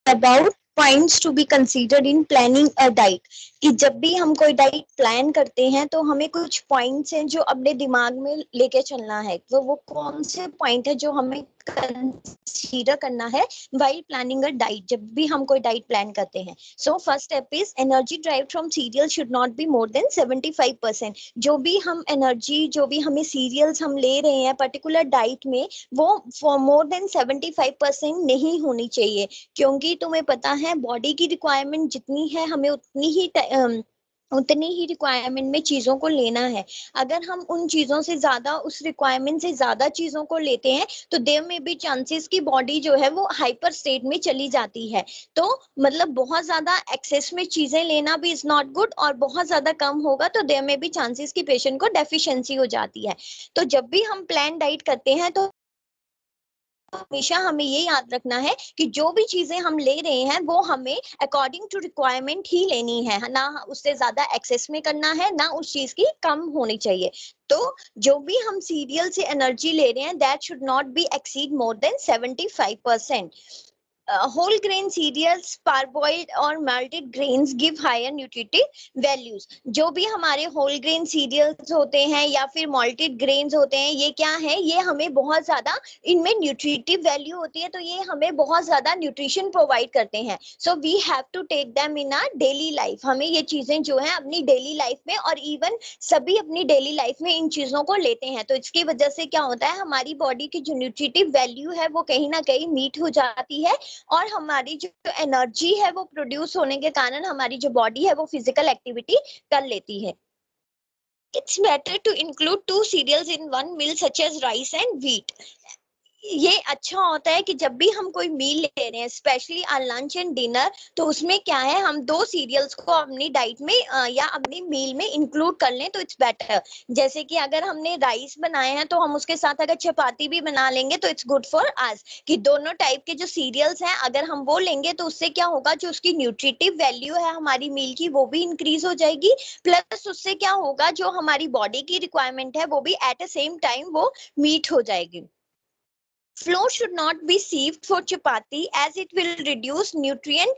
about points to be considered in planning a diet. कि जब भी हम कोई डाइट प्लान करते हैं तो हमें कुछ पॉइंट्स हैं जो अपने दिमाग में लेके चलना है, तो वो कौन से पॉइंट है जो हमें कंसीडर करना है वाइल प्लानिंग अ डाइट, जब भी हम कोई डाइट प्लान करते हैं. So first step is energy drive from serial should not be more than 75%. जो भी हम एनर्जी, जो भी हमें सीरियल्स हम ले रहे हैं पर्टिकुलर डाइट में, वो फॉर मोर देन 75% नहीं होनी चाहिए. क्योंकि तुम्हें पता है बॉडी की रिक्वायरमेंट जितनी है हमें उतनी ही रिक्वायरमेंट में चीजों को लेना है. अगर हम उन चीजों से ज्यादा, उस रिक्वायरमेंट से ज्यादा चीजों को लेते हैं तो देयर में भी चांसेस की बॉडी जो है वो हाइपर स्टेट में चली जाती है. तो मतलब बहुत ज्यादा एक्सेस में चीजें लेना भी इज नॉट गुड, और बहुत ज्यादा कम होगा तो देयर में भी चांसेस की पेशेंट को डेफिशिएंसी हो जाती है. तो जब भी हम प्लान डाइट करते हैं तो हमेशा हमें ये याद रखना है कि जो भी चीजें हम ले रहे हैं वो हमें अकॉर्डिंग टू रिक्वायरमेंट ही लेनी है, ना उससे ज्यादा एक्सेस में करना है, ना उस चीज की कम होनी चाहिए. तो जो भी हम सीरियल से एनर्जी ले रहे हैं that should not be exceed more than 75%. whole grain cereals, parboiled और malted grains give higher nutritive values. जो भी हमारे whole grain cereals होते हैं या फिर malted grains होते हैं, ये क्या है, ये हमें बहुत ज्यादा, इनमें न्यूट्रिटिव वैल्यू होती है, तो ये हमें बहुत ज्यादा न्यूट्रिशन प्रोवाइड करते हैं. So we have to take them in our daily life. हमें ये चीजें जो है अपनी डेली लाइफ में, और इवन सभी अपनी डेली लाइफ में इन चीजों को लेते हैं, तो इसकी वजह से क्या होता है, हमारी बॉडी की जो न्यूट्रिटिव वैल्यू है वो कहीं ना कहीं मीट हो जाती है, और हमारी जो एनर्जी है वो प्रोड्यूस होने के कारण हमारी जो बॉडी है वो फिजिकल एक्टिविटी कर लेती है. It's better to include two cereals in one meal such as rice and wheat. ये अच्छा होता है कि जब भी हम कोई मील ले रहे हैं, स्पेशली लंच एंड डिनर, तो उसमें क्या है, हम दो सीरियल्स को अपनी डाइट में या अपनी मील में इंक्लूड कर लें तो इट्स बेटर. जैसे कि अगर हमने राइस बनाए हैं तो हम उसके साथ अगर चपाती भी बना लेंगे तो इट्स गुड फॉर अस, कि दोनों टाइप के जो सीरियल्स हैं अगर हम वो लेंगे तो उससे क्या होगा, जो उसकी न्यूट्रिटिव वैल्यू है हमारी मील की वो भी इंक्रीज हो जाएगी, प्लस उससे क्या होगा, जो हमारी बॉडी की रिक्वायरमेंट है वो भी एट अ सेम टाइम वो मीट हो जाएगी. Flour should not be sieved for chapati as it will reduce nutrient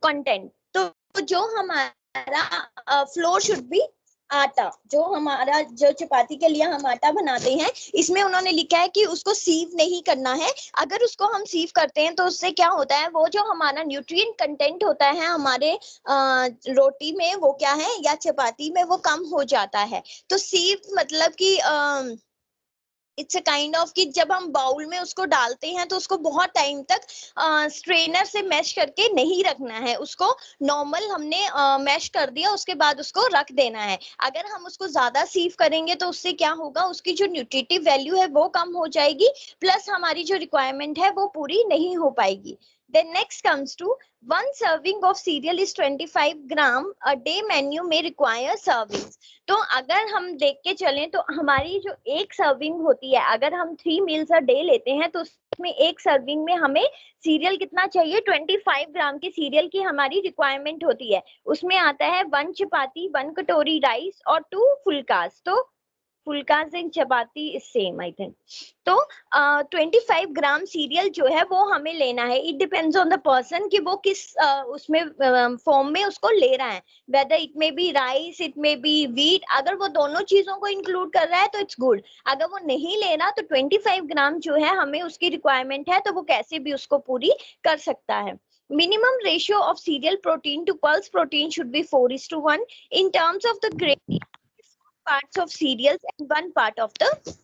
content. तो जो हमारा फ्लोर शुड बी, आटा, जो हमारा जो चपाती के लिए हम आटा बनाते हैं, इसमें उन्होंने लिखा है कि उसको सीव नहीं करना है. अगर उसको हम सीव करते हैं तो उससे क्या होता है, वो जो हमारा न्यूट्रिएंट कंटेंट होता है हमारे रोटी में, वो क्या है, या चपाती में, वो कम हो जाता है. तो सीव मतलब कि इट्स अ काइंड ऑफ कि जब हम बाउल में उसको डालते हैं तो उसको बहुत टाइम तक स्ट्रेनर से मैश करके नहीं रखना है, उसको नॉर्मल हमने मैश कर दिया, उसके बाद उसको रख देना है. अगर हम उसको ज्यादा सीव करेंगे तो उससे क्या होगा, उसकी जो न्यूट्रिटिव वैल्यू है वो कम हो जाएगी, प्लस हमारी जो रिक्वायरमेंट है वो पूरी नहीं हो पाएगी. Then next comes to one serving of cereal is 25 gram. A day menu may require servings. तो अगर हम देख के चलें तो हमारी जो एक सर्विंग होती है, अगर हम 3 मील्स अ डे लेते हैं तो उसमें एक सर्विंग में हमें सीरियल कितना चाहिए, 25 ग्राम की सीरियल की हमारी रिक्वायरमेंट होती है. उसमें आता है 1 चपाती, 1 कटोरी राइस और 2 फुलकास. तो phulkas and chapati is same I think. तो 25 ग्राम सीरियल जो है वो हमें लेना है. It depends on the person कि वो किस उसमें फॉर्म में उसको ले रहा है, whether it may B rice, it may B wheat. अगर वो दोनों चीजों को इंक्लूड कर रहा है तो इट्स गुड. अगर वो नहीं ले रहा तो 25 ग्राम जो है हमें उसकी रिक्वायरमेंट है तो वो कैसे भी उसको पूरी कर सकता है. Minimum ratio of cereal protein to pulse protein should be 4:1. In terms of the grain, parts of cereals and one part of the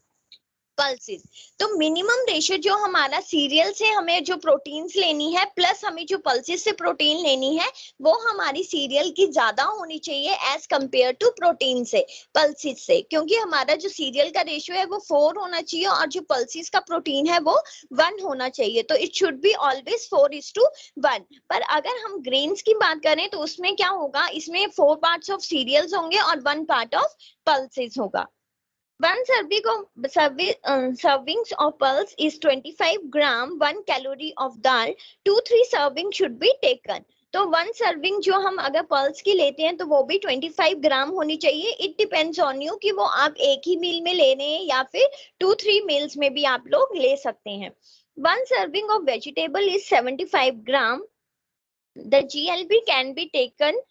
pulses. तो मिनिमम रेशियो जो हमारा सीरियल से हमें जो प्रोटीन्स लेनी है प्लस हमें जो पल्सेस से प्रोटीन लेनी है वो हमारी सीरियल की ज्यादा होनी चाहिए एज कंपेयर टू प्रोटीन से, पल्सेस से. क्योंकि हमारा जो सीरियल का रेशियो है वो 4 होना चाहिए और जो पल्सेस का प्रोटीन है वो 1 होना चाहिए. तो इट शुड बी ऑलवेज 4:1. पर अगर हम ग्रेन्स की बात करें तो उसमें क्या होगा, इसमें 4 पार्ट्स ऑफ सीरियल्स होंगे और 1 पार्ट ऑफ पल्सेस होगा. One servings of pulse is 25 gram, 1 calorie of dal, 2-3 servings should be taken. तो 1 सर्विंग जो हम अगर पल्स की लेते हैं तो वो भी 25 ग्राम होनी चाहिए. इट डिपेंड्स ऑन यू कि वो आप एक ही मील में ले रहे हैं या फिर 2-3 मील्स में भी आप लोग ले सकते हैं. 1 serving of vegetable is 75 gram. The GLP can be taken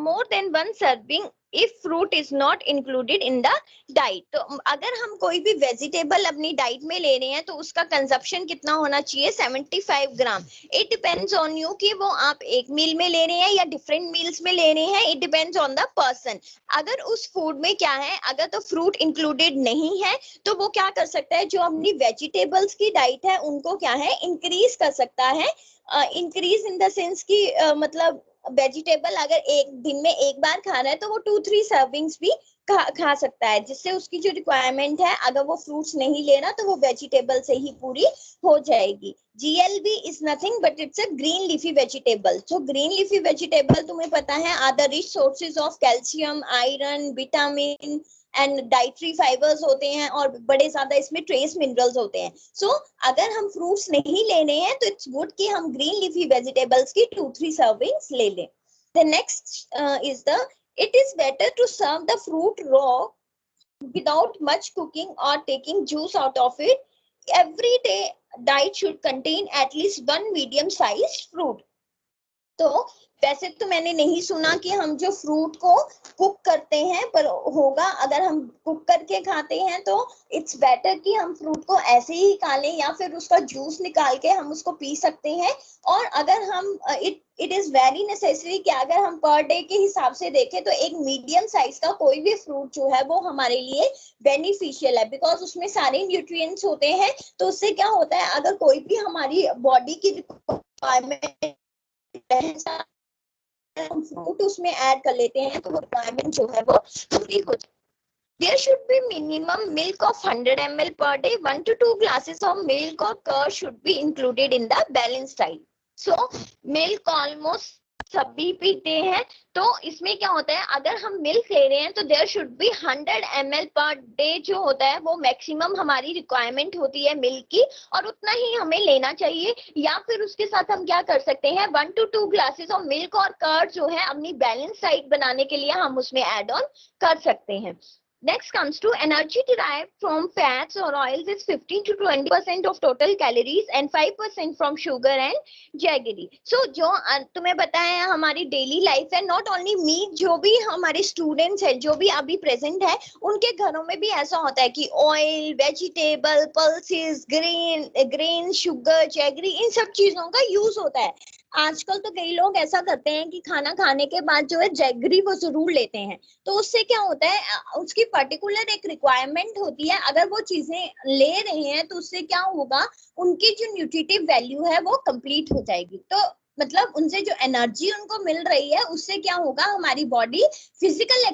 more than 1 serving if fruit is not included in the diet. तो अगर हम कोई भी वेजिटेबल अपनी डाइट में ले रहे हैं तो उसका कंजप्शन कितना होना चाहिए? 75 ग्राम. इट डिपेंड्स ऑन यू कि वो आप एक मील में ले रहे हैं या डिफरेंट मील्स में ले रहे हैं. It depends on the person. अगर उस फूड में क्या है, अगर तो फ्रूट इंक्लूडेड नहीं है तो वो क्या कर सकता है, जो अपनी वेजिटेबल्स की डाइट है उनको क्या है, इंक्रीज कर सकता है. इंक्रीज इन द सेंस की मतलब वेजिटेबल अगर एक दिन में एक बार खा रहा है तो वो 2-3 सर्विंग्स भी खा सकता है, जिससे उसकी जो रिक्वायरमेंट है, अगर वो फ्रूट्स नहीं ले रहा तो वो वेजिटेबल से ही पूरी हो जाएगी. GLB is nothing but it's a green leafy vegetable. So green leafy vegetable तुम्हें पता है are the rich sources of calcium, iron, vitamin and dietary fibres होते हैं और बड़े ज्यादा इसमें ट्रेस मिनरल्स होते हैं. सो अगर हम फ्रूट्स नहीं ले रहे हैं तो इट्स गुड कि हम ग्रीन लीफी वेजिटेबल्स की 2-3 सर्विंग्स ले लें. The next is the it is better to serve the fruit raw without much cooking or taking juice out of it. Every day diet should contain at least 1 medium sized fruit. तो वैसे तो मैंने नहीं सुना कि हम जो fruit को कुक करते हैं, पर होगा अगर हम कुक करके खाते हैं तो इट्स बेटर कि हम फ्रूट को ऐसे ही खा लें या फिर उसका जूस निकाल के हम उसको पी सकते हैं. और अगर हम इट इज वेरी नेसेसरी कि अगर हम पर डे के हिसाब से देखें तो एक मीडियम साइज का कोई भी फ्रूट जो है वो हमारे लिए बेनिफिशियल है, बिकॉज उसमें सारे न्यूट्रिएंट्स होते हैं. तो उससे क्या होता है, अगर कोई भी हमारी बॉडी की रिक्वायरमेंट हम फ्रूट उसमें ऐड कर लेते हैं तो वो रिक्वायरमेंट जो है वो पूरी हो जाती है. There should be minimum milk of 100 ml per day. 1 to 2 glasses of milk or curd should be included in the balanced diet. So milk almost सभी पीते हैं. तो इसमें क्या होता है, अगर हम मिल्क ले रहे हैं तो there should be 100 ml per day जो होता है वो मैक्सिमम हमारी रिक्वायरमेंट होती है मिल्क की, और उतना ही हमें लेना चाहिए. या फिर उसके साथ हम क्या कर सकते हैं, 1 to 2 ग्लासेस ऑफ मिल्क और कर्ड जो है अपनी बैलेंस डाइट बनाने के लिए हम उसमें ऐड ऑन कर सकते हैं. Next comes to energy derived from fats or oils is 15 to 20% of total calories and 5% from sugar and jaggery. So जो तुम्हें पता है हमारी डेली लाइफ है, नॉट ओनली मी, जो भी हमारे स्टूडेंट्स हैं जो भी अभी प्रेजेंट है उनके घरों में भी ऐसा होता है कि oil, vegetable, pulses, grain, sugar, jaggery, इन सब चीजों का यूज होता है. आजकल तो कई लोग ऐसा करते हैं कि खाना खाने के बाद जो है जैगरी वो जरूर लेते हैं. तो उससे क्या होता है, उसकी पर्टिकुलर एक रिक्वायरमेंट होती है. अगर वो चीजें ले रहे हैं तो उससे क्या होगा, उनकी जो न्यूट्रिटिव वैल्यू है वो कंप्लीट हो जाएगी. तो मतलब उनसे जो एनर्जी उनको मिल रही है उससे क्या होगा, हमारी बॉडी फिजिकल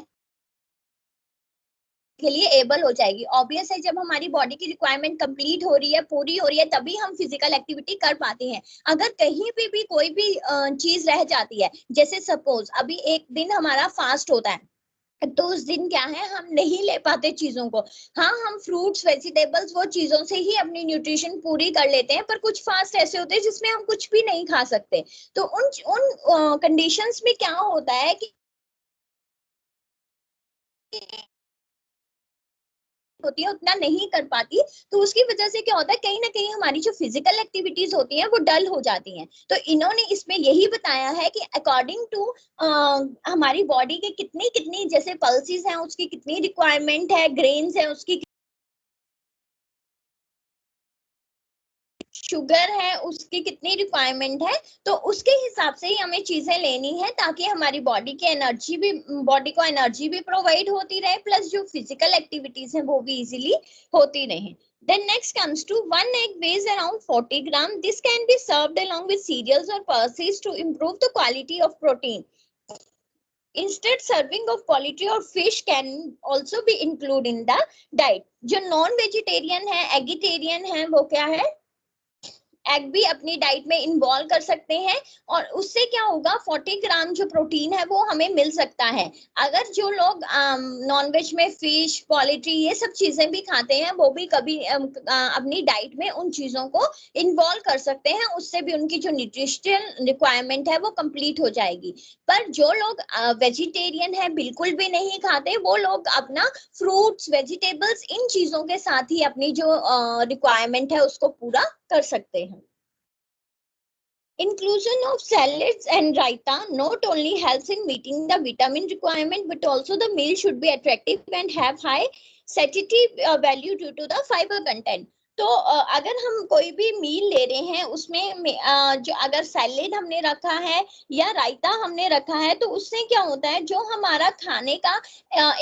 के लिए एबल हो जाएगी. ऑब्वियस है, जब हमारी बॉडी की रिक्वायरमेंट कंप्लीट हो रही है, पूरी हो रही है, तभी हम फिजिकल एक्टिविटी कर पाते हैं. अगर कहीं पे भी कोई भी चीज रह जाती है, जैसे सपोज अभी एक दिन हमारा फास्ट होता है तो उस दिन क्या है, हम नहीं ले पाते चीजों को. हाँ, हम फ्रूट्स, वेजिटेबल्स, वो चीजों से ही अपनी न्यूट्रिशन पूरी कर लेते हैं, पर कुछ फास्ट ऐसे होते हैं जिसमें हम कुछ भी नहीं खा सकते. तो उन कंडीशंस में क्या होता है कि होती है उतना नहीं कर पाती. तो उसकी वजह से क्या होता है, कहीं ना कहीं हमारी जो फिजिकल एक्टिविटीज होती हैं वो डल हो जाती हैं. तो इन्होंने इसमें यही बताया है कि अकॉर्डिंग टू हमारी बॉडी के कितनी कितनी, जैसे पल्सेस हैं उसकी कितनी रिक्वायरमेंट है, ग्रेन्स है उसकी, शुगर है उसकी कितनी रिक्वायरमेंट है, तो उसके हिसाब से ही हमें चीजें लेनी है ताकि हमारी बॉडी की एनर्जी भी, बॉडी को एनर्जी भी प्रोवाइड होती रहे, प्लस जो फिजिकल एक्टिविटीज हैं वो भी इजीली होती रहे. Then next comes to 1 egg weighs around 40 gram. This can be served along with cereals or pulses to improve the quality of protein. Instead, serving of poultry or fish can also be included in the diet. जो non vegetarian है, eggetarian है, वो क्या है, egg भी अपनी diet में involve कर सकते हैं, और उससे क्या होगा, 40 ग्राम जो प्रोटीन है वो हमें मिल सकता है. अगर जो लोग नॉनवेज में फिश, पोल्ट्री, ये सब चीजें भी खाते हैं, वो भी कभी अपनी डाइट में उन चीजों को इन्वॉल्व कर सकते हैं. उससे भी उनकी जो न्यूट्रिशनल रिक्वायरमेंट है वो कंप्लीट हो जाएगी. पर जो लोग वेजिटेरियन है, बिल्कुल भी नहीं खाते, वो लोग अपना फ्रूट्स, वेजिटेबल्स, इन चीजों के साथ ही अपनी जो रिक्वायरमेंट है उसको पूरा कर सकते हैं। Inclusion of salads and raita not only helps in meeting the vitamin requirement, but also the meal should be attractive and have high satiety value due to the fiber content. तो अगर हम कोई भी मील ले रहे हैं उसमें जो अगर सैलेड हमने रखा है या रायता हमने रखा है, तो उससे क्या होता है, जो हमारा खाने का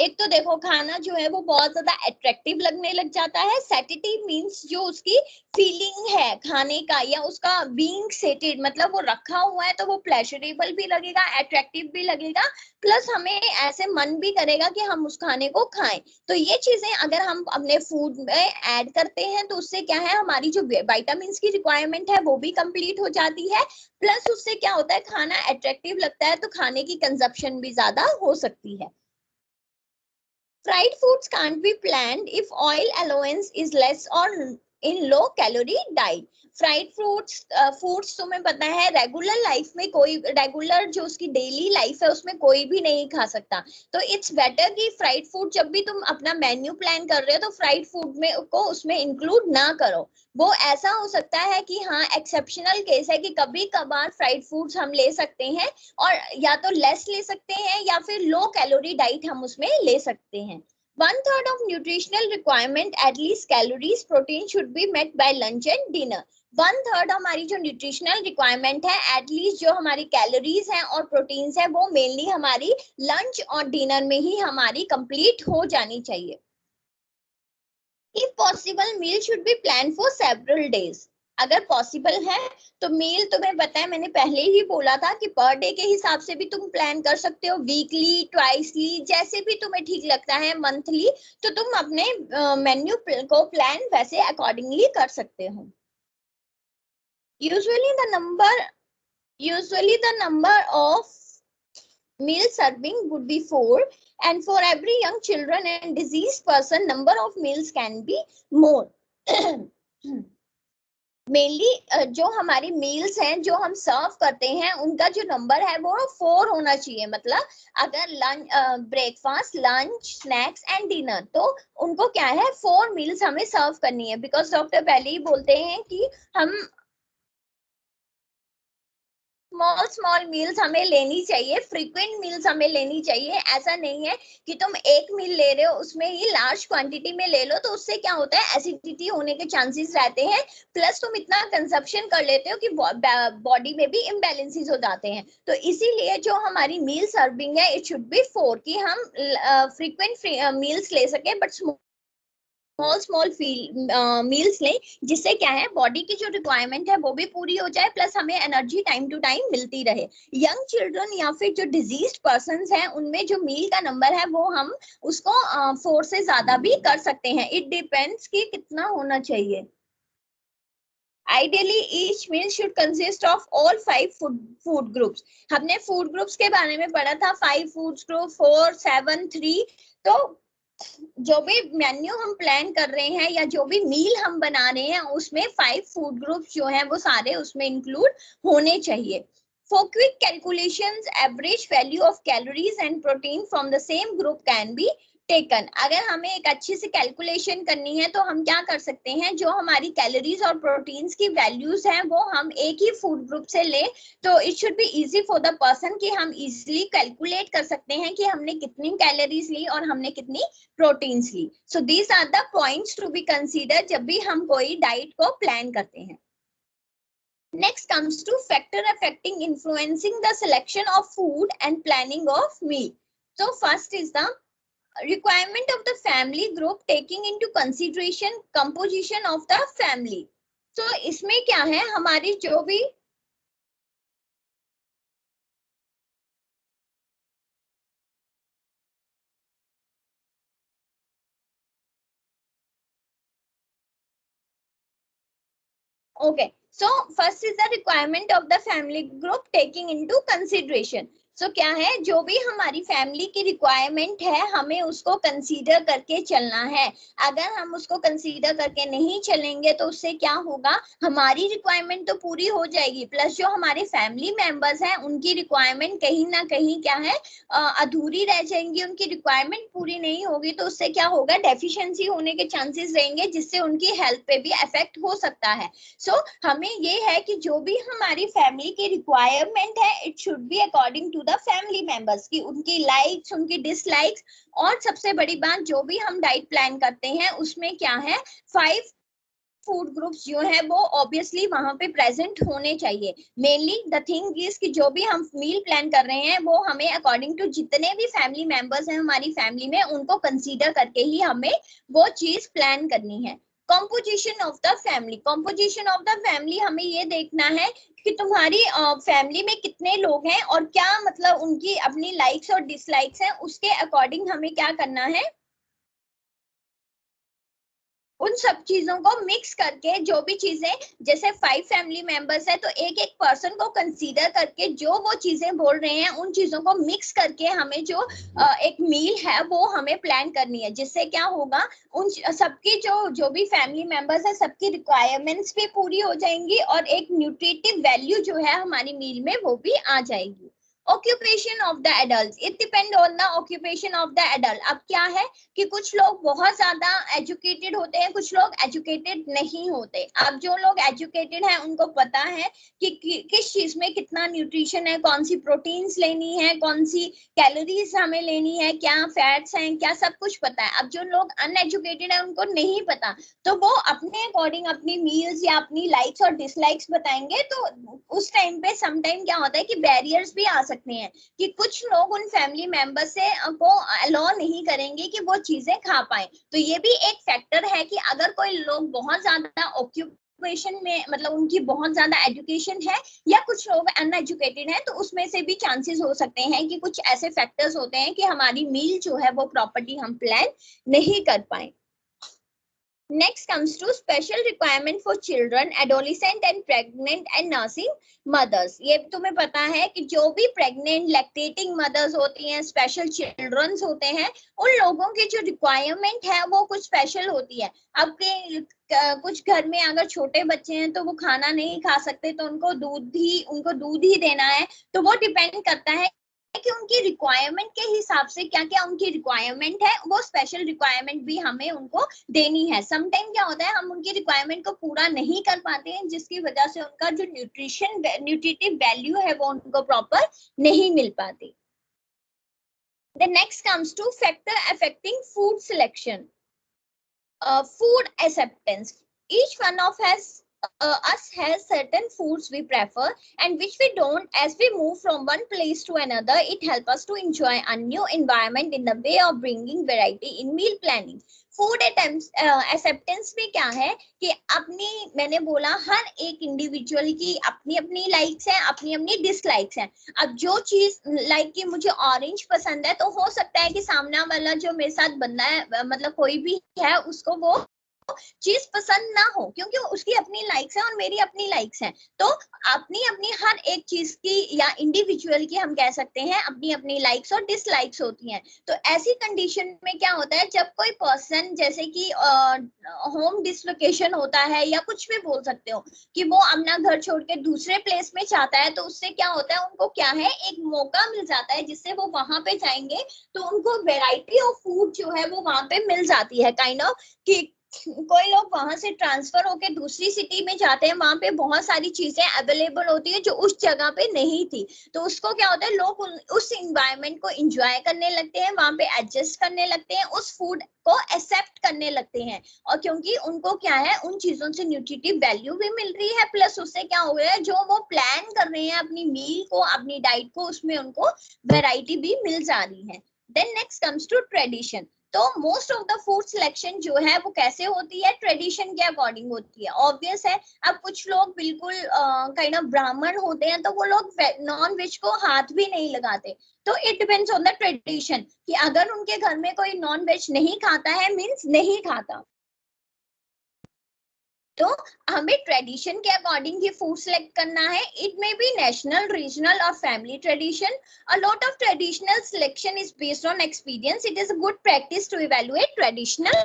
एक तो देखो खाना जो है वो बहुत ज्यादा अट्रैक्टिव लगने लग जाता है। सैटिटी मीन्स जो उसकी फीलिंग है खाने का या उसका बीइंग सेटेड, मतलब वो रखा हुआ है तो वो प्लेजरेबल भी लगेगा, अट्रैक्टिव भी लगेगा, प्लस हमें ऐसे मन भी करेगा कि हम उस खाने को खाएं। तो ये चीजें अगर हम अपने फूड में ऐड करते हैं तो उससे क्या है, हमारी जो विटामिन की रिक्वायरमेंट है वो भी कंप्लीट हो जाती है, प्लस उससे क्या होता है, खाना अट्रैक्टिव लगता है तो खाने की कंजप्शन भी ज्यादा हो सकती है। Fried foods can't be planned if oil allowance is less or in low calorie diet. Fried foods तुम्हें पता है रेगुलर लाइफ में कोई, रेगुलर जो उसकी डेली लाइफ है उसमें कोई भी नहीं खा सकता। तो इट्स बेटर कि फ्राइड फूड जब भी तुम अपना मेन्यू प्लान कर रहे हो तो फ्राइड फूड में को उसमें इंक्लूड ना करो। वो ऐसा हो सकता है कि हाँ एक्सेप्शनल केस है कि कभी कभार फ्राइड फूड्स हम ले सकते हैं, और या तो लेस ले सकते हैं या फिर लो कैलोरी डाइट हम उसमें ले सकते हैं। 1/3 of nutritional requirement, at least calories, protein should be met by lunch and dinner. 1/3 हमारी जो न्यूट्रिशनल रिक्वायरमेंट है, एटलीस्ट जो हमारी कैलोरीज हैं और प्रोटीन्स है, वो मेनली हमारी लंच और डिनर में ही हमारी कंप्लीट हो जानी चाहिए। If possible, meal should be planned for several days. अगर पॉसिबल है तो मील, तुम्हें पता है मैंने पहले ही बोला था कि पर डे के हिसाब से भी तुम प्लान कर सकते हो, वीकली, ट्वाइसली, जैसे भी तुम्हें ठीक लगता है, मंथली, तो तुम अपने मेन्यू को प्लान वैसे अकॉर्डिंगली कर सकते हो। Usually the number of meal serving would be 4, and for every young children and diseased person number of meals can be more. Mainly जो हमारी मील्स हैं जो हम सर्व करते हैं उनका जो नंबर है वो 4 होना चाहिए। मतलब अगर lunch, breakfast, lunch, snacks and dinner, तो उनको क्या है 4 मील्स हमें सर्व करनी है। बिकॉज डॉक्टर पहले ही बोलते हैं कि हम स्मॉल मील्स हमें लेनी चाहिए, फ्रीक्वेंट मील्स हमें लेनी चाहिए। ऐसा नहीं है कि तुम एक मील ले रहे हो उसमें ही लार्ज क्वांटिटी में ले लो, तो उससे क्या होता है एसिडिटी होने के चांसेस रहते हैं, प्लस तुम इतना कंजप्शन कर लेते हो कि बॉडी में भी इम्बैलेंसेस हो जाते हैं। तो इसीलिए जो हमारी मील सर्विंग है इट शुड बी 4, कि हम फ्रीक्वेंट मील्स ले सके, बट स्मॉल मील्स लें, जिससे क्या है बॉडी की जो रिक्वायरमेंट है वो भी पूरी हो जाए, प्लस हमें एनर्जी टाइम टू टाइम मिलती रहे। यंग चिल्ड्रन या फिर जो डिजीज्ड पर्संस हैं उनमें जो मील का नंबर है वो हम उसको 4 से ज्यादा भी कर सकते हैं। इट डिपेंड्स कि कितना होना चाहिए। Ideally, each meal should consist of all 5 food groups. हमने food groups के बारे में पढ़ा था, 5 food group, 4, 7, 3। तो जो भी मेन्यू हम प्लान कर रहे हैं या जो भी मील हम बना रहे हैं उसमें 5 फूड ग्रुप्स जो हैं वो सारे उसमें इंक्लूड होने चाहिए। For quick calculations, average value of calories and protein from the same group can be taken. अगर हमें एक अच्छी सी कैलकुलेशन करनी है तो हम क्या कर सकते हैं, जो हमारी कैलोरीज और प्रोटीन्स की वैल्यूज हैं वो हम एक ही फूड ग्रुप से लें, तो it should be easy for the person कि हम इजीली कैलकुलेट कर सकते हैं कि हमने कितनी कैलोरीज ली और हमने कितनी प्रोटीन्स ली। So these are the points to be consider जब भी हम कोई डाइट को प्लान करते हैं। Next comes to factor affecting influencing the selection of food and planning of meal. So first is the requirement of the family group taking into consideration composition of the family. So इसमें क्या है, हमारी जो भी okay, so first is the requirement of the family group taking into consideration. सो क्या है, जो भी हमारी फैमिली की रिक्वायरमेंट है हमें उसको कंसीडर करके चलना है। अगर हम उसको कंसीडर करके नहीं चलेंगे तो उससे क्या होगा, हमारी रिक्वायरमेंट तो पूरी हो जाएगी, प्लस जो हमारे फैमिली मेंबर्स हैं उनकी रिक्वायरमेंट कहीं ना कहीं क्या है, अधूरी रह जाएंगी, उनकी रिक्वायरमेंट पूरी नहीं होगी, तो उससे क्या होगा, डेफिशिएंसी होने के चांसेस रहेंगे, जिससे उनकी हेल्थ पे भी इफेक्ट हो सकता है। सो हमें ये है कि जो भी हमारी फैमिली की रिक्वायरमेंट है it should be according to the family members, की उनकी लाइक्स उनकी डिसलाइक्स। और सबसे बड़ी बात, जो भी हम डाइट प्लान करते हैं उसमें क्या है, 5 फूड ग्रुप्स जो है वो ऑब्वियसली वहां पे प्रेजेंट होने चाहिए। मेनली द थिंग इज कि जो भी हम मील प्लान कर रहे हैं वो हमें अकॉर्डिंग टू जितने भी फैमिली मेंबर्स हैं हमारी फैमिली में उनको कंसीडर करके ही हमें वो चीज प्लान करनी है। Composition of the family, composition of the family हमें ये देखना है कि तुम्हारी फैमिली में कितने लोग हैं और क्या मतलब उनकी अपनी लाइक्स और डिसलाइक्स हैं, उसके अकॉर्डिंग हमें क्या करना है, उन सब चीजों को मिक्स करके जो भी चीजें, जैसे 5 फैमिली मेंबर्स है तो एक एक पर्सन को कंसीडर करके जो वो चीजें बोल रहे हैं उन चीजों को मिक्स करके हमें जो एक मील है वो हमें प्लान करनी है, जिससे क्या होगा, उन सबकी जो जो भी फैमिली मेंबर्स है सबकी रिक्वायरमेंट्स भी पूरी हो जाएंगी और एक न्यूट्रिटिव वैल्यू जो है हमारी मील में वो भी आ जाएगी। Occupation of the adult, it depend on the occupation of the adult. अब क्या है कि कुछ लोग बहुत ज्यादा एजुकेटेड होते हैं, कुछ लोग एजुकेटेड नहीं होते। अब जो लोग एजुकेटेड हैं उनको पता है कि किस चीज में कितना न्यूट्रिशन है, कौन सी प्रोटीन्स लेनी है, कौन सी कैलोरीज हमें लेनी है, क्या फैट्स हैं, क्या सब कुछ पता है। अब जो लोग अनएजुकेटेड है उनको नहीं पता, तो वो अपने अकॉर्डिंग अपनी मील्स या अपनी लाइक्स और डिसलाइक्स बताएंगे, तो उस टाइम पे सम टाइम क्या होता है कि बैरियर्स भी आ सकते हैं, कि कुछ लोग उन फैमिली मेंबर से को अलाउ नहीं करेंगे कि वो चीजें खा पाए। तो ये भी एक फैक्टर है कि अगर कोई लोग बहुत ज्यादा ऑक्यूपेशन में मतलब उनकी बहुत ज्यादा एजुकेशन है या कुछ लोग अनएजुकेटेड हैं, तो उसमें से भी चांसेस हो सकते हैं कि कुछ ऐसे फैक्टर्स होते हैं कि हमारी मील जो है वो प्रॉपर्ली हम प्लान नहीं कर पाए। Next comes to special requirement for children, adolescent and pregnant and nursing mothers. ये तुम्हें पता है कि जो भी pregnant, lactating mothers होती हैं, special children होते हैं, उन लोगों की जो requirement है वो कुछ special होती है। अब के कुछ घर में अगर छोटे बच्चे हैं तो वो खाना नहीं खा सकते, तो उनको दूध ही देना है, तो वो डिपेंड करता है कि उनकी रिक्वायरमेंट के हिसाब से क्या क्या उनकी रिक्वायरमेंट है, वो स्पेशल रिक्वायरमेंट भी हमें उनको देनी है। समटाइम क्या होता है हम उनकी रिक्वायरमेंट को पूरा नहीं कर पाते हैं, जिसकी वजह से उनका जो न्यूट्रिटिव वैल्यू है वो उनको प्रॉपर नहीं मिल पाती। The next comes to factor affecting food selection. Food acceptance. Each one of us has certain foods we prefer and which we don't. As we move from one place to another, it helps us to enjoy a new environment in the way of bringing variety in meal planning. Food acceptance में क्या है कि अपनी, मैंने बोला हर एक individual की अपनी अपनी लाइक्स हैं, अपनी अपनी डिसलाइक्स हैं। अब जो चीज लाइक कि मुझे ऑरेंज पसंद है, तो हो सकता है कि सामने वाला जो मेरे साथ बंदा है मतलब कोई भी है उसको वो चीज पसंद ना हो, क्योंकि उसकी अपनी लाइक्स है और मेरी अपनी लाइक्स हैं। तो अपनी अपनी हर एक चीज की या इंडिविजुअल की हम कह सकते हैं अपनी अपनी लाइक्स और डिसलाइक्स होती हैं। तो ऐसी कंडीशन में क्या होता है, जब कोई पर्सन जैसे कि होम डिसलोकेशन होता है या कुछ भी बोल सकते हो कि वो अपना घर छोड़ के दूसरे प्लेस में चाहता है, तो उससे क्या होता है उनको क्या है एक मौका मिल जाता है जिससे वो वहां पे जाएंगे तो उनको वेराइटी ऑफ फूड जो है वो वहां पे मिल जाती है। काइंड ऑफ कि कोई लोग वहां से ट्रांसफर होके दूसरी सिटी में जाते हैं, वहां पे बहुत सारी चीजें अवेलेबल होती है जो उस जगह पे नहीं थी, तो उसको क्या होता है लोग उस इन्वायरमेंट को एंजॉय करने लगते हैं, वहां पे एडजस्ट करने लगते हैं, उस फूड को एक्सेप्ट करने लगते हैं। और क्योंकि उनको क्या है उन चीजों से न्यूट्रिटिव वैल्यू भी मिल रही है, प्लस उससे क्या हो रहा है जो वो प्लान कर रहे हैं अपनी मील को अपनी डाइट को, उसमें उनको वैरायटी भी मिल जा रही है। Then next comes to tradition. तो most of the food selection जो है वो कैसे होती है, ट्रेडिशन के अकॉर्डिंग होती है। ऑब्वियस है, अब कुछ लोग बिल्कुल काइंड ऑफ ब्राह्मण होते हैं तो वो लोग नॉन वेज को हाथ भी नहीं लगाते। तो it depends on the tradition कि अगर उनके घर में कोई नॉन वेज नहीं खाता है मींस नहीं खाता। तो हमें ट्रेडिशन के अकॉर्डिंग ही फूड सेलेक्ट करना है. It may be national, regional और family tradition. A lot of traditional selection is based on experience. It is a good practice to evaluate traditional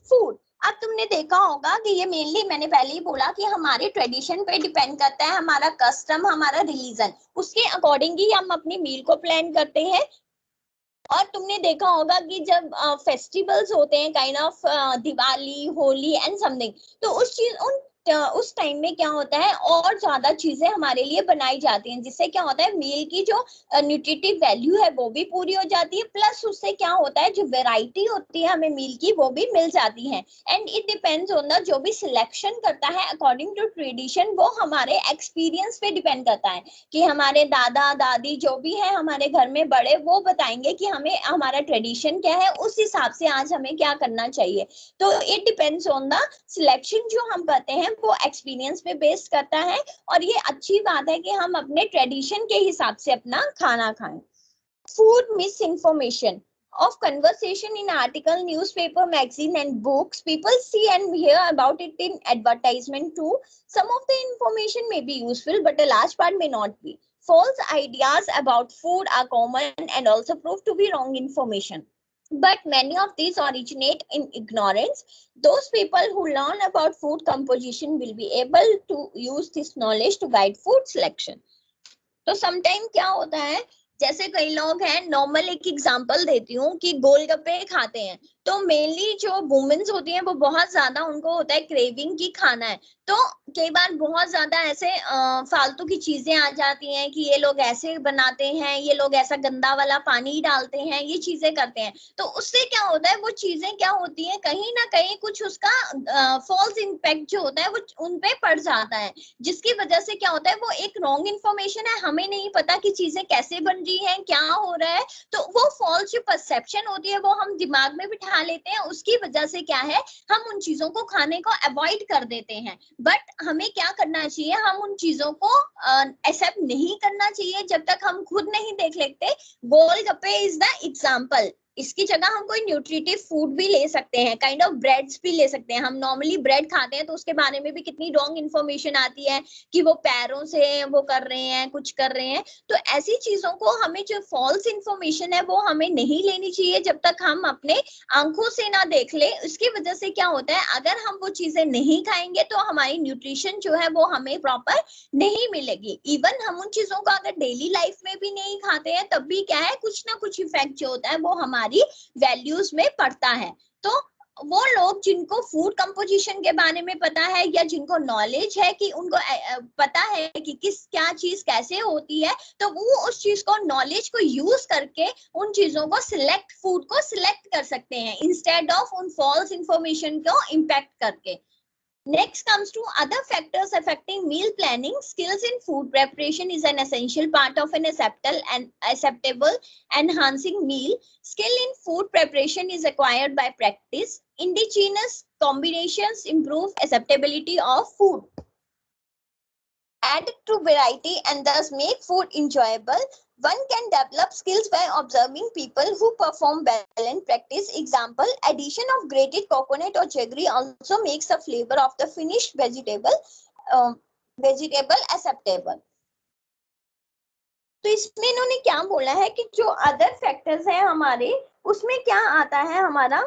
food. अब तुमने देखा होगा कि ये मेनली मैंने पहले ही बोला कि हमारे ट्रेडिशन पे डिपेंड करता है, हमारा कस्टम, हमारा रिलीजन, उसके अकॉर्डिंग ही हम अपनी मील को प्लान करते हैं. और तुमने देखा होगा कि जब फेस्टिवल्स होते हैं kind of Diwali, Holi and something, तो उस टाइम में क्या होता है और ज्यादा चीजें हमारे लिए बनाई जाती हैं, जिससे क्या होता है मील की जो न्यूट्रिटिव वैल्यू है वो भी पूरी हो जाती है, प्लस उससे क्या होता है जो वैरायटी होती है हमें मील की वो भी मिल जाती है. And it depends on the, जो भी सिलेक्शन करता है अकॉर्डिंग टू ट्रेडिशन, वो हमारे एक्सपीरियंस पे डिपेंड करता है कि हमारे दादा दादी जो भी है हमारे घर में बड़े, वो बताएंगे कि हमें हमारा ट्रेडिशन क्या है, उस हिसाब से आज हमें क्या करना चाहिए. तो it depends on the selection जो हम करते हैं वो एक्सपीरियंस पे बेस्ड करता है. और ये अच्छी बात है कि हम अपने ट्रेडिशन के हिसाब से अपना खाना खाएं. Food miss information of conversation in article, newspaper, magazine and books. People see and hear about it in advertisement too. Some of the information may be useful, but a large part may not be. False ideas about food are common and also prove to be wrong information. But many of these originate in ignorance. Those people who learn about food composition will be able to use this knowledge to guide food selection. तो sometime क्या होता है, जैसे कई लोग हैं, normal एक example देती हूँ कि गोलगप्पे खाते हैं, तो मेनली जो वुमेन्स होती हैं वो बहुत ज्यादा उनको होता है क्रेविंग की खाना है, तो कई बार बहुत ज्यादा ऐसे फालतू की चीजें आ जाती हैं कि ये लोग ऐसे बनाते हैं, ये लोग ऐसा गंदा वाला पानी डालते हैं, ये चीजें करते हैं. तो उससे क्या होता है, वो चीजें क्या होती हैं, कहीं ना कहीं कुछ उसका फॉल्स इम्पैक्ट जो होता है वो उनपे पड़ जाता है, जिसकी वजह से क्या होता है वो एक रॉन्ग इन्फॉर्मेशन है, हमें नहीं पता कि चीजें कैसे बन रही हैं, क्या हो रहा है, तो वो फॉल्स जो परसेप्शन होती है वो हम दिमाग में बिठा लेते हैं, उसकी वजह से क्या है हम उन चीजों को खाने को अवॉइड कर देते हैं. बट हमें क्या करना चाहिए, हम उन चीजों को एक्सेप्ट नहीं करना चाहिए जब तक हम खुद नहीं देख लेते. गोलगप्पे इज द एग्जाम्पल. इसकी जगह हम कोई न्यूट्रिटिव फूड भी ले सकते हैं, काइंड ऑफ ब्रेड्स भी ले सकते हैं. हम नॉर्मली ब्रेड खाते हैं तो उसके बारे में भी कितनी रॉन्ग इन्फॉर्मेशन आती है कि वो पैरों से वो कर रहे हैं, कुछ कर रहे हैं. तो ऐसी चीजों को हमें, जो फॉल्स इन्फॉर्मेशन है वो हमें नहीं लेनी चाहिए जब तक हम अपने आंखों से ना देख ले. उसकी वजह से क्या होता है, अगर हम वो चीजें नहीं खाएंगे तो हमारी न्यूट्रिशन जो है वो हमें प्रॉपर नहीं मिलेगी. इवन हम उन चीजों को अगर डेली लाइफ में भी नहीं खाते हैं तब भी क्या है, कुछ ना कुछ इफेक्ट जो होता है वो हमारी वैल्यूज में पड़ता है. तो वो लोग जिनको फूड कंपोजिशन के बारे में पता है, या जिनको नॉलेज है कि उनको पता है कि किस क्या चीज कैसे होती है, तो वो उस चीज को, नॉलेज को यूज करके उन चीजों को सिलेक्ट, फूड को सिलेक्ट कर सकते हैं, इंस्टेड ऑफ उन फॉल्स इंफॉर्मेशन को इम्पैक्ट करके. Next comes to other factors affecting meal planning. Skills in food preparation is an essential part of an acceptable enhancing meal. Skill in food preparation is acquired by practice. Indigenous combinations improve acceptability of food, add to variety and thus make food enjoyable. One can develop skills by observing people who perform well in practice. Example, addition of grated coconut or jaggery also makes the flavor of the finished vegetable acceptable. तो इसमें इन्होंने क्या बोला है कि जो other factors हैं हमारे, उसमें क्या आता है हमारा,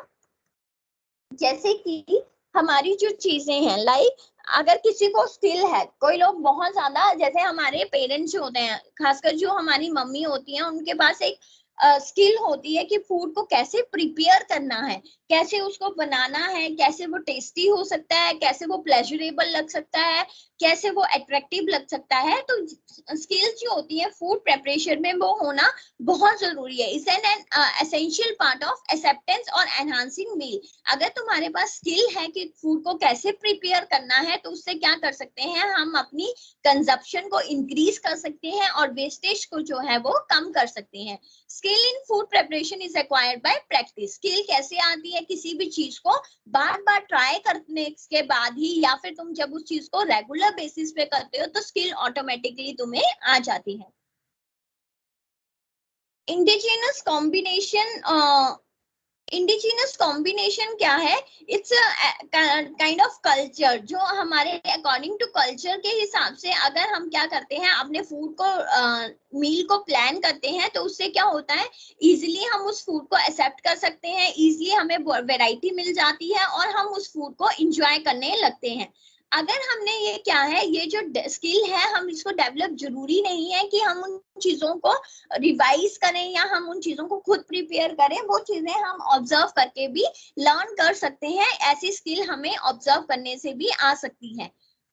जैसे कि हमारी जो चीजें हैं, लाइक अगर किसी को स्किल है, कोई लोग बहुत ज्यादा, जैसे हमारे पेरेंट्स होते हैं, खासकर जो हमारी मम्मी होती हैं, उनके पास एक स्किल होती है कि फूड को कैसे प्रिपेयर करना है, कैसे उसको बनाना है, कैसे वो टेस्टी हो सकता है, कैसे वो प्लेजरेबल लग सकता है, कैसे वो अट्रैक्टिव लग सकता है. तो स्किल्स जो होती है फूड प्रिपरेशन में वो होना बहुत जरूरी है. Is an essential part of acceptance और एनहांसिंग मील. अगर तुम्हारे पास स्किल है कि फूड को कैसे प्रिपेयर करना है, तो उससे क्या कर सकते हैं, हम अपनी कंजप्शन को इंक्रीज कर सकते हैं और वेस्टेज को जो है वो कम कर सकते हैं. Skill in food preparation is acquired by practice. Skill कैसे आती है, किसी भी चीज को बार बार ट्राई करने के बाद ही, या फिर तुम जब उस चीज को रेगुलर बेसिस पे करते हो तो स्किल ऑटोमेटिकली तुम्हें आ जाती है. इंडिजिनस कॉम्बिनेशन इंडिजिनस कॉम्बिनेशन क्या है? इट्स काइंड ऑफ कल्चर, जो हमारे अकॉर्डिंग टू कल्चर के हिसाब से अगर हम क्या करते हैं, अपने फूड को मील को प्लान करते हैं, तो उससे क्या होता है, इजीली हम उस फूड को एक्सेप्ट कर सकते हैं, इजीली हमें वैरायटी मिल जाती है और हम उस फूड को एंजॉय करने लगते हैं। अगर हमने ये क्या है, ये जो स्किल है हम इसको डेवलप, जरूरी नहीं है कि हम उन चीजों को रिवाइज करें या हम उन चीजों को खुद प्रिपेयर करें, वो चीजें हम ऑब्जर्व करके भी लर्न कर सकते हैं, ऐसी स्किल हमें ऑब्जर्व करने से भी आ सकती है।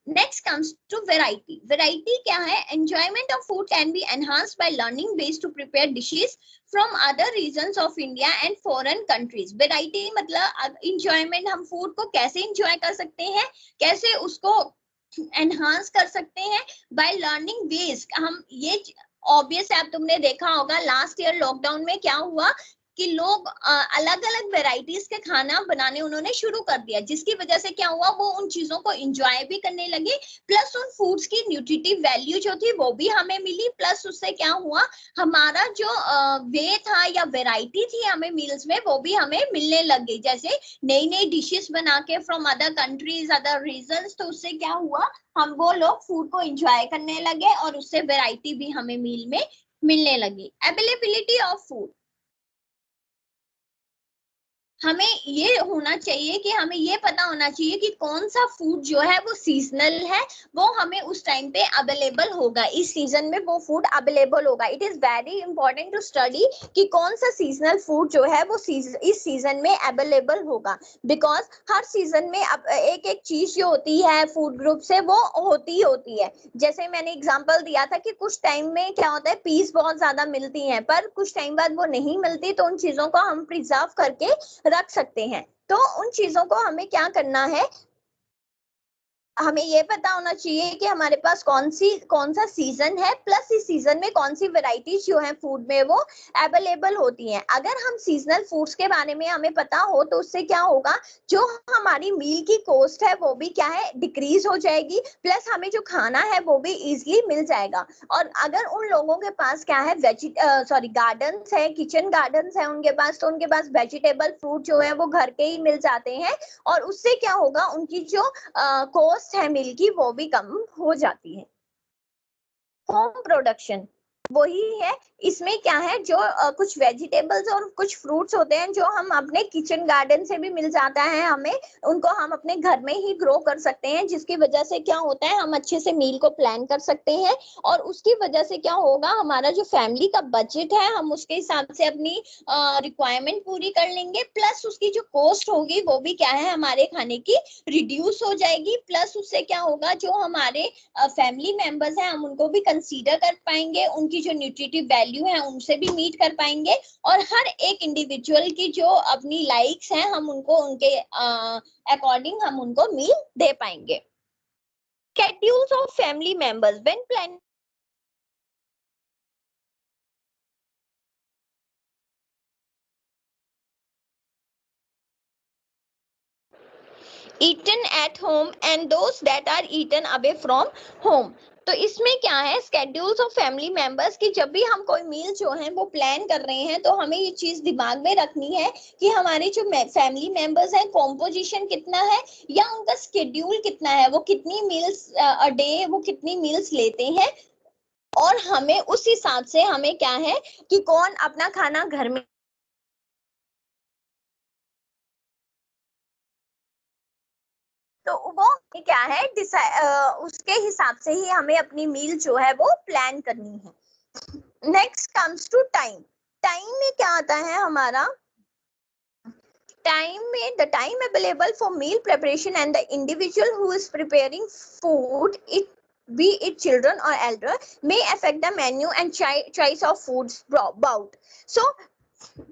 Next comes to variety. Variety क्या है? Enjoyment of food can be enhanced by learning ways to prepare dishes from other regions of India and foreign countries. Variety मतलब इंजॉयमेंट, हम फूड को कैसे इंजॉय कर सकते हैं, कैसे उसको एनहांस कर सकते हैं, बाय लर्निंग वेज। हम ये ऑब्वियस है, अब तुमने देखा होगा लास्ट ईयर लॉकडाउन में क्या हुआ कि लोग अलग अलग वेराइटीज के खाना बनाने उन्होंने शुरू कर दिया, जिसकी वजह से क्या हुआ, वो उन चीजों को एंजॉय भी करने लगे, प्लस उन फूड्स की न्यूट्रिटिव वैल्यू जो थी वो भी हमें मिली, प्लस उससे क्या हुआ, हमारा जो वे था या वेराइटी थी हमें मील्स में, वो भी हमें मिलने लग गई, जैसे नई नई डिशेस बना के from other countries, other regions, तो उससे क्या हुआ, हम वो लोग फूड को एंजॉय करने लगे और उससे वेराइटी भी हमें मील में मिलने लगी। अवेलेबिलिटी ऑफ फूड, हमें ये होना चाहिए कि हमें ये पता होना चाहिए कि कौन सा फूड जो है वो सीजनल है, वो हमें उस टाइम पे अवेलेबल होगा, इस सीजन में वो फूड अवेलेबल होगा। It is very important to study कि कौन सा सीजनल फूड जो है वो इस सीजन में अवेलेबल होगा, बिकॉज हर सीजन में अब एक एक चीज जो होती है फूड ग्रुप से वो होती है। जैसे मैंने एग्जांपल दिया था कि कुछ टाइम में क्या होता है, पीस बहुत ज्यादा मिलती हैं, पर कुछ टाइम बाद वो नहीं मिलती, तो उन चीजों को हम प्रिजर्व करके रख सकते हैं। तो उन चीजों को हमें क्या करना है, हमें ये पता होना चाहिए कि हमारे पास कौन सा सीजन है, प्लस इस सीजन में कौन सी वेराइटीज जो है फूड में वो अवेलेबल होती हैं। अगर हम सीजनल फूड्स के बारे में हमें पता हो तो उससे क्या होगा, जो हमारी मील की कॉस्ट है वो भी क्या है, डिक्रीज हो जाएगी, प्लस हमें जो खाना है वो भी इजीली मिल जाएगा। और अगर उन लोगों के पास क्या है, गार्डन्स है, किचन गार्डन्स है उनके पास, तो उनके पास वेजिटेबल फ्रूट जो है वो घर के ही मिल जाते हैं, और उससे क्या होगा, उनकी जो कॉस्ट है मिल की वो भी कम हो जाती है। होम प्रोडक्शन वही है, इसमें क्या है, जो कुछ वेजिटेबल्स और कुछ फ्रूट्स होते हैं जो हम अपने किचन गार्डन से भी मिल जाता है हमें, उनको हम अपने घर में ही ग्रो कर सकते हैं, जिसकी वजह से क्या होता है, हम अच्छे से मील को प्लान कर सकते हैं, और उसकी वजह से क्या होगा, हमारा जो फैमिली का बजट है हम उसके हिसाब से अपनी रिक्वायरमेंट पूरी कर लेंगे, प्लस उसकी जो कॉस्ट होगी वो भी क्या है, हमारे खाने की रिड्यूस हो जाएगी, प्लस उससे क्या होगा, जो हमारे फैमिली मेंबर्स हैं हम उनको भी कंसीडर कर पाएंगे, उनकी जो न्यूट्रिटिव वैल्यू है उनसे भी मीट कर पाएंगे, और हर एक इंडिविजुअल की जो अपनी लाइक्स हैं हम उनको उनके अकॉर्डिंग हम उनको मील दे पाएंगे। schedules of family members when planning eaten at home and those that are eaten away from home। तो इसमें क्या है, स्केड्यूल्स ऑफ फैमिली मेंबर्स की जब भी हम कोई मील जो है वो प्लान कर रहे हैं तो हमें ये चीज दिमाग में रखनी है कि हमारे जो फैमिली मेंबर्स हैं कॉम्पोजिशन कितना है या उनका स्केड्यूल कितना है, वो कितनी मील्स अ डे वो कितनी मील्स लेते हैं, और हमें उस हिसाब से हमें क्या है कि कौन अपना खाना घर में, तो वो क्या है उसके हिसाब से ही हमें अपनी मील जो है वो प्लान करनी है। Next comes to time. Time में क्या आता है हमारा, टाइम में the time available for meal preparation and the individual who is preparing food, it be it children or elder, may affect the menu and choice of foods bout। So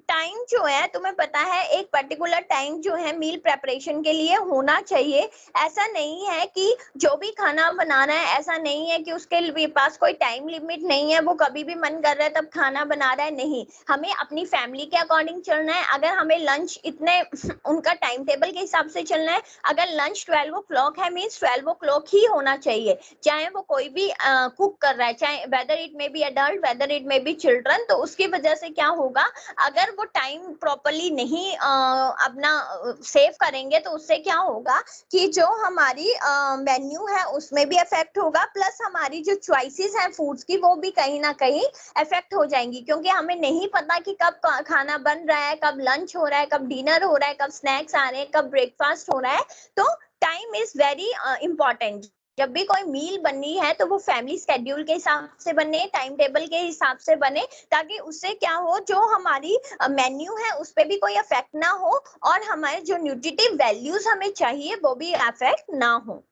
time जो है तुम्हें पता है, एक particular time जो है मील preparation के लिए होना चाहिए। ऐसा नहीं है कि जो भी खाना बना रहा है, ऐसा नहीं है कि उसके पास कोई टाइम लिमिट नहीं है, वो कभी भी मन कर रहा है तब खाना बना रहा है, नहीं, हमें अपनी फैमिली के अकॉर्डिंग चलना है। अगर हमें लंच इतने उनका टाइम टेबल के हिसाब से चलना है, अगर लंच 12 o'clock है मीन्स 12 o'clock ही होना चाहिए, चाहे वो कोई भी कुक कर रहा है, चाहे whether it may B adult whether it may B children. तो उसकी वजह से क्या होगा, अगर वो टाइम प्रॉपरली नहीं अपना सेव करेंगे तो उससे क्या होगा कि जो हमारी मेन्यू है उसमें भी इफेक्ट होगा, प्लस हमारी जो चॉइसेस हैं फूड्स की वो भी कहीं ना कहीं इफेक्ट हो जाएंगी, क्योंकि हमें नहीं पता कि कब खाना बन रहा है, कब लंच हो रहा है, कब डिनर हो रहा है, कब स्नैक्स आ रहे हैं, कब ब्रेकफास्ट हो रहा है। तो टाइम इज वेरी इंपॉर्टेंट। जब भी कोई मील बननी है तो वो फैमिली स्केड्यूल के हिसाब से बने, टाइम टेबल के हिसाब से बने, ताकि उससे क्या हो, जो हमारी मेन्यू है उस पर भी कोई अफेक्ट ना हो और हमारे जो न्यूट्रिटिव वैल्यूज हमें चाहिए वो भी अफेक्ट ना हो।